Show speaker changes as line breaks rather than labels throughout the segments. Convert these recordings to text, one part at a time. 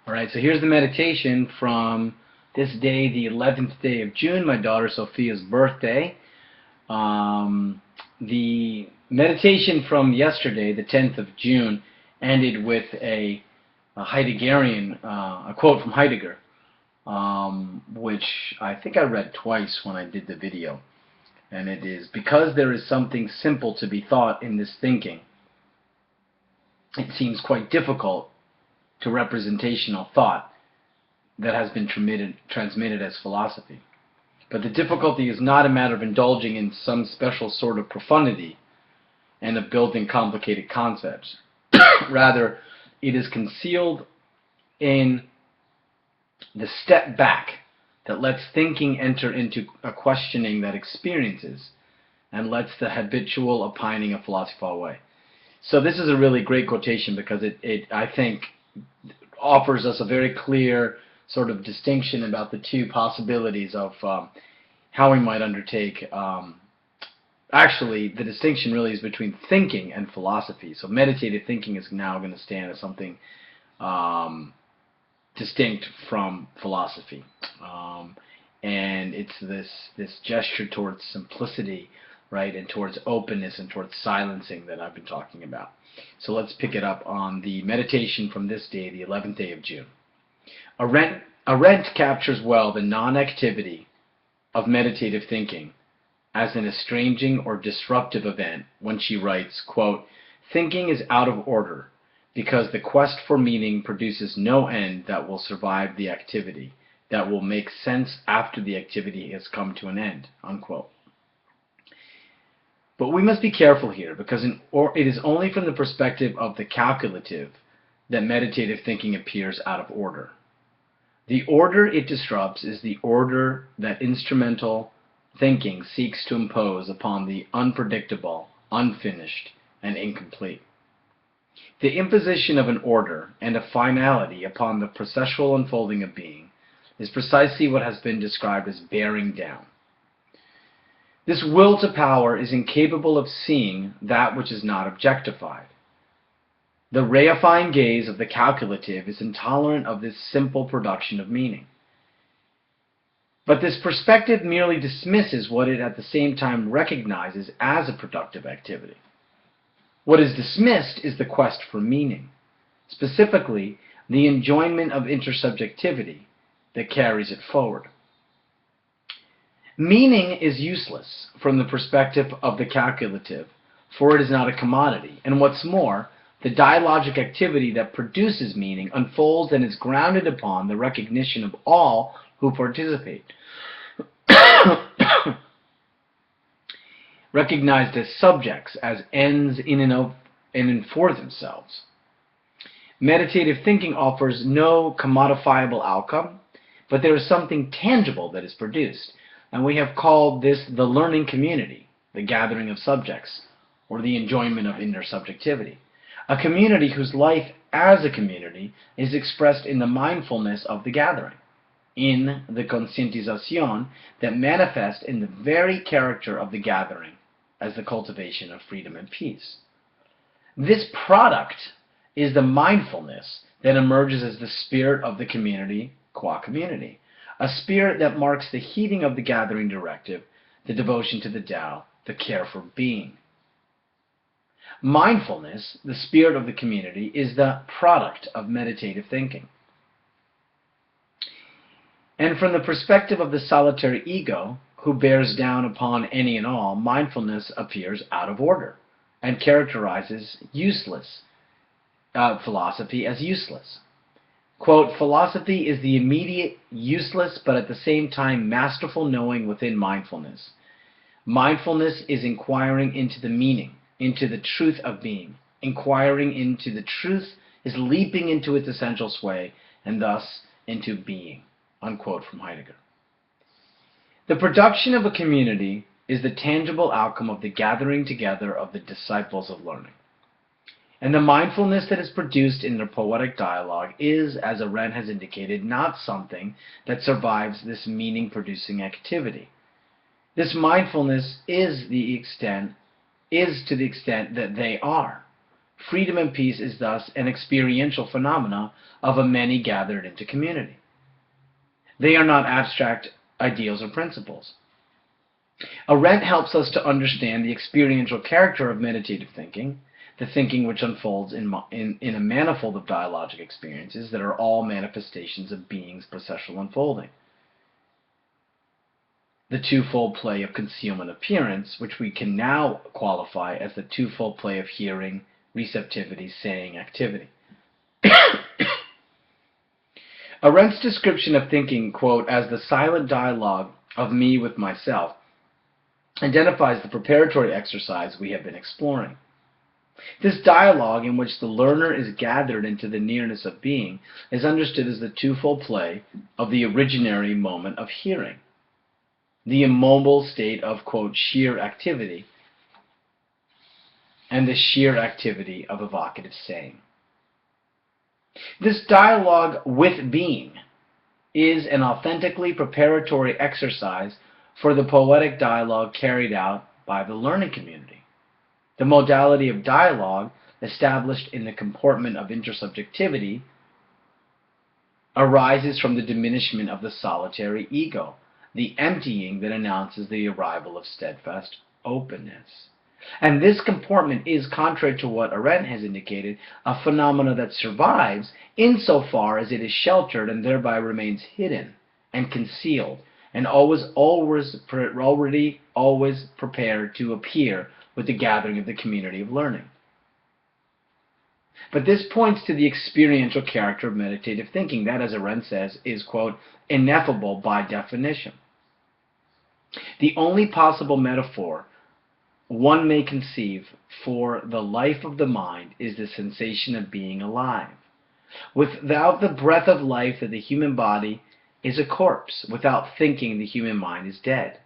All right, so here's the meditation from this day, the 11th day of June, my daughter Sophia's birthday. The meditation from yesterday, the 10th of June, ended with a Heideggerian, a quote from Heidegger, which I think I read twice when I did the video. And it is, because there is something simple to be thought in this thinking, it seems quite difficult to representational thought that has been transmitted as philosophy. But the difficulty is not a matter of indulging in some special sort of profundity and of building complicated concepts. Rather, it is concealed in the step back that lets thinking enter into a questioning that experiences and lets the habitual opining of philosophy fall away. So this is a really great quotation because it I think, offers us a very clear sort of distinction about the two possibilities of how we might undertake. Actually, the distinction really is between thinking and philosophy. So meditative thinking is now going to stand as something distinct from philosophy. And it's this gesture towards simplicity, right, and towards openness and towards silencing that I've been talking about. So let's pick it up on the meditation from this day, the 11th day of June. Arendt captures well the non-activity of meditative thinking as an estranging or disruptive event when she writes, quote, "Thinking is out of order because the quest for meaning produces no end that will survive the activity, that will make sense after the activity has come to an end," unquote. But we must be careful here, because it is only from the perspective of the calculative that meditative thinking appears out of order. The order it disrupts is the order that instrumental thinking seeks to impose upon the unpredictable, unfinished, and incomplete. The imposition of an order and a finality upon the processual unfolding of being is precisely what has been described as bearing down. This will to power is incapable of seeing that which is not objectified. The reifying gaze of the calculative is intolerant of this simple production of meaning. But this perspective merely dismisses what it at the same time recognizes as a productive activity. What is dismissed is the quest for meaning, specifically the enjoyment of intersubjectivity that carries it forward. Meaning is useless from the perspective of the calculative, for it is not a commodity, and what's more, the dialogic activity that produces meaning unfolds and is grounded upon the recognition of all who participate, recognized as subjects, as ends in and for themselves. Meditative thinking offers no commodifiable outcome, but there is something tangible that is produced. And we have called this the learning community, the gathering of subjects, or the enjoyment of intersubjectivity. A community whose life as a community is expressed in the mindfulness of the gathering, in the conscientization that manifests in the very character of the gathering as the cultivation of freedom and peace. This product is the mindfulness that emerges as the spirit of the community qua community. A spirit that marks the heeding of the gathering directive, the devotion to the Tao, the care for being. Mindfulness, the spirit of the community, is the product of meditative thinking. And from the perspective of the solitary ego, who bears down upon any and all, mindfulness appears out of order and characterizes philosophy as useless. Quote, "Philosophy is the immediate, useless, but at the same time masterful knowing within mindfulness. Mindfulness is inquiring into the meaning, into the truth of being. Inquiring into the truth is leaping into its essential sway, and thus into being," unquote from Heidegger. The production of a community is the tangible outcome of the gathering together of the disciples of learning. And the mindfulness that is produced in the poetic dialogue is, as Arendt has indicated, not something that survives this meaning-producing activity. This mindfulness is to the extent that they are. Freedom and peace is thus an experiential phenomena of a many gathered into community. They are not abstract ideals or principles. Arendt helps us to understand the experiential character of meditative thinking, the thinking which unfolds in a manifold of dialogic experiences that are all manifestations of being's processual unfolding. The twofold play of concealment appearance, which we can now qualify as the twofold play of hearing, receptivity, saying, activity. Arendt's description of thinking, quote, as the silent dialogue of me with myself, identifies the preparatory exercise we have been exploring. This dialogue, in which the learner is gathered into the nearness of being, is understood as the twofold play of the originary moment of hearing, the immobile state of, quote, sheer activity, and the sheer activity of evocative saying. This dialogue with being is an authentically preparatory exercise for the poetic dialogue carried out by the learning community. The modality of dialogue, established in the comportment of intersubjectivity, arises from the diminishment of the solitary ego, the emptying that announces the arrival of steadfast openness. And this comportment is, contrary to what Arendt has indicated, a phenomena that survives insofar as it is sheltered and thereby remains hidden and concealed, and always prepared to appear with the gathering of the community of learning. But this points to the experiential character of meditative thinking that, as Arendt says, is, quote, ineffable by definition. The only possible metaphor one may conceive for the life of the mind is the sensation of being alive. Without the breath of life, that the human body is a corpse. Without thinking, the human mind is dead.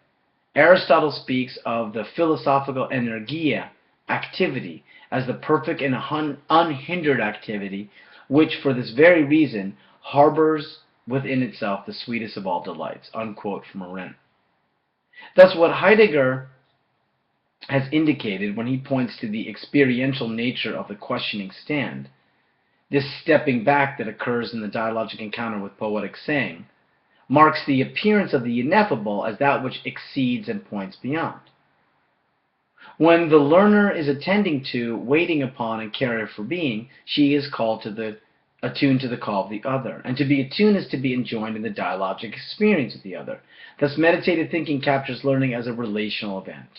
Aristotle speaks of the philosophical energia, activity, as the perfect and unhindered activity, which for this very reason harbors within itself the sweetest of all delights, unquote from Arendt. Thus, what Heidegger has indicated when he points to the experiential nature of the questioning stand, this stepping back that occurs in the dialogic encounter with poetic saying, marks the appearance of the ineffable as that which exceeds and points beyond. When the learner is attending to, waiting upon, and caring for being, she is attuned to the call of the other. And to be attuned is to be enjoined in the dialogic experience of the other. Thus, meditative thinking captures learning as a relational event,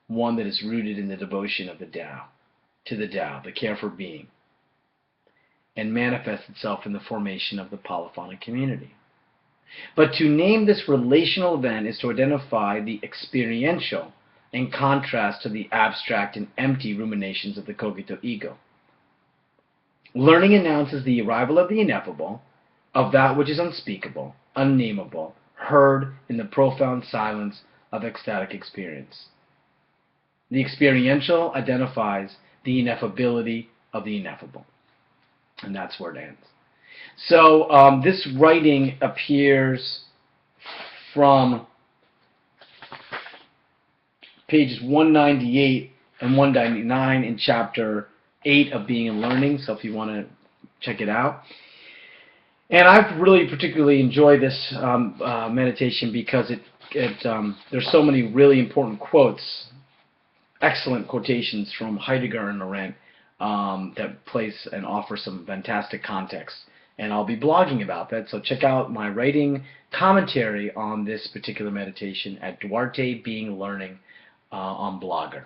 one that is rooted in the devotion of the Tao, to the Tao, the care for being, and manifests itself in the formation of the polyphonic community. But to name this relational event is to identify the experiential in contrast to the abstract and empty ruminations of the cogito ego. Learning announces the arrival of the ineffable, of that which is unspeakable, unnameable, heard in the profound silence of ecstatic experience. The experiential identifies the ineffability of the ineffable. And that's where it ends. So this writing appears from pages 198 and 199 in chapter 8 of Being and Learning, so if you want to check it out. And I've really particularly enjoyed this meditation because there's so many really important quotes, excellent quotations from Heidegger and Arendt that place and offer some fantastic context. And I'll be blogging about that, so check out my writing commentary on this particular meditation at Duarte Being Learning on Blogger.